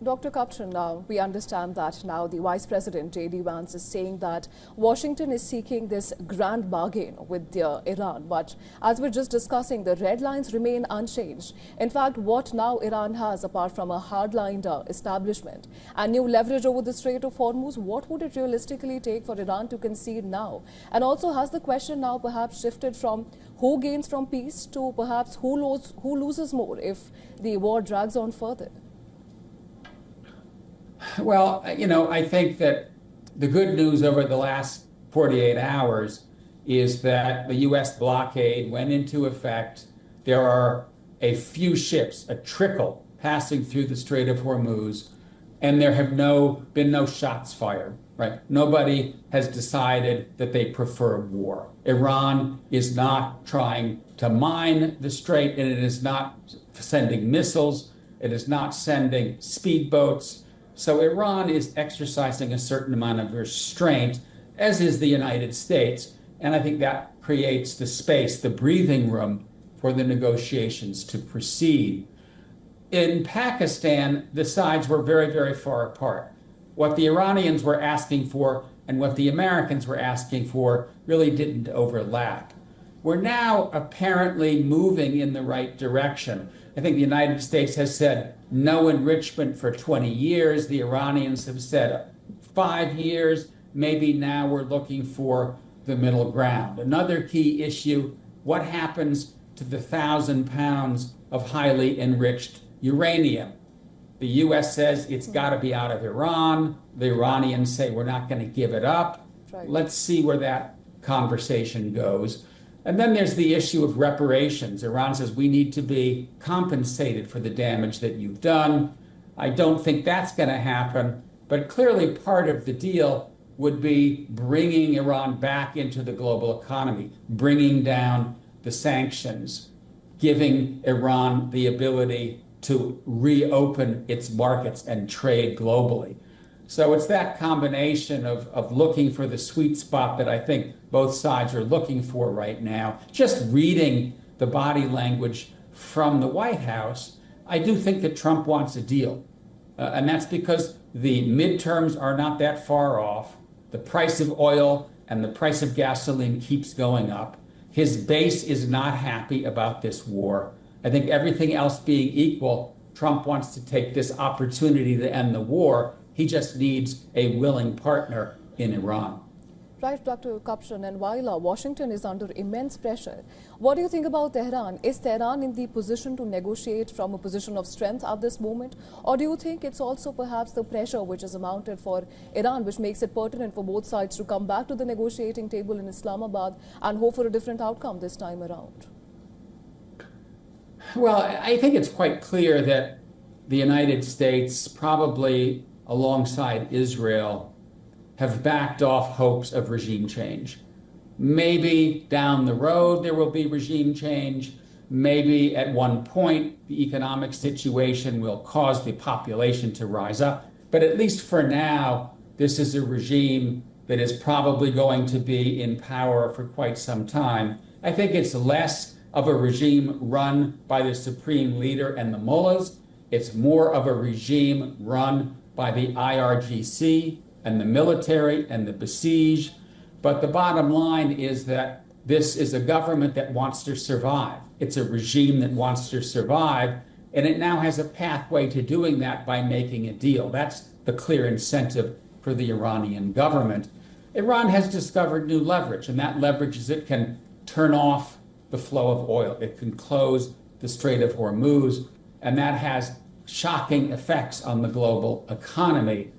Dr. Kaptran, now we understand that now the Vice President J.D. Vance is saying that Washington is seeking this grand bargain with Iran. But as we're just discussing, the red lines remain unchanged. In fact, what now Iran has, apart from a hardlined establishment and new leverage over the Strait of Hormuz, what would it realistically take for Iran to concede now? And also, has the question now perhaps shifted from who gains from peace to perhaps who loses more if the war drags on further? Well, I think that the good news over the last 48 hours is that the U.S. blockade went into effect. There are a few ships, a trickle, passing through the Strait of Hormuz, and there have been no shots fired, right? Nobody has decided that they prefer war. Iran is not trying to mine the strait, and it is not sending missiles. It is not sending speedboats. So Iran is exercising a certain amount of restraint, as is the United States. And I think that creates the space, the breathing room for the negotiations to proceed. In Pakistan, the sides were very, very far apart. What the Iranians were asking for and what the Americans were asking for really didn't overlap. We're now apparently moving in the right direction. I think the United States has said no enrichment for 20 years. The Iranians have said 5 years. Maybe now we're looking for the middle ground. Another key issue, what happens to the 1,000 pounds of highly enriched uranium? The U.S. says it's got to be out of Iran. The Iranians say we're not going to give it up. Right. Let's see where that conversation goes. And then there's the issue of reparations. Iran says we need to be compensated for the damage that you've done. I don't think that's going to happen, but clearly part of the deal would be bringing Iran back into the global economy, bringing down the sanctions, giving Iran the ability to reopen its markets and trade globally. So it's that combination of looking for the sweet spot that I think both sides are looking for right now. Just reading the body language from the White House, I do think that Trump wants a deal. And that's because the midterms are not that far off. The price of oil and the price of gasoline keeps going up. His base is not happy about this war. I think everything else being equal, Trump wants to take this opportunity to end the war. He just needs a willing partner in Iran. Right, Dr. Kaptran, and while Washington is under immense pressure, what do you think about Tehran? Is Tehran in the position to negotiate from a position of strength at this moment? Or do you think it's also perhaps the pressure which is mounted for Iran, which makes it pertinent for both sides to come back to the negotiating table in Islamabad and hope for a different outcome this time around? Well, I think it's quite clear that the United States, probably alongside Israel, have backed off hopes of regime change. Maybe down the road there will be regime change. Maybe at one point the economic situation will cause the population to rise up. But at least for now, this is a regime that is probably going to be in power for quite some time. I think it's less of a regime run by the supreme leader and the mullahs. It's more of a regime run by the IRGC and the military and the besieged. But the bottom line is that this is a government that wants to survive. It's a regime that wants to survive, and it now has a pathway to doing that by making a deal. That's the clear incentive for the Iranian government. Iran has discovered new leverage, and that leverage is it can turn off the flow of oil. It can close the Strait of Hormuz, and that has shocking effects on the global economy.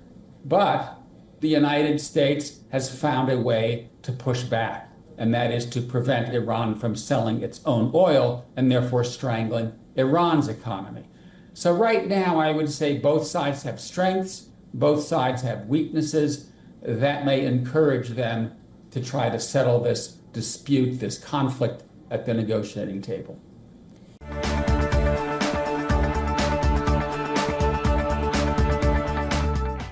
But the United States has found a way to push back, and that is to prevent Iran from selling its own oil and therefore strangling Iran's economy. So right now, I would say both sides have strengths, both sides have weaknesses that may encourage them to try to settle this dispute, this conflict at the negotiating table.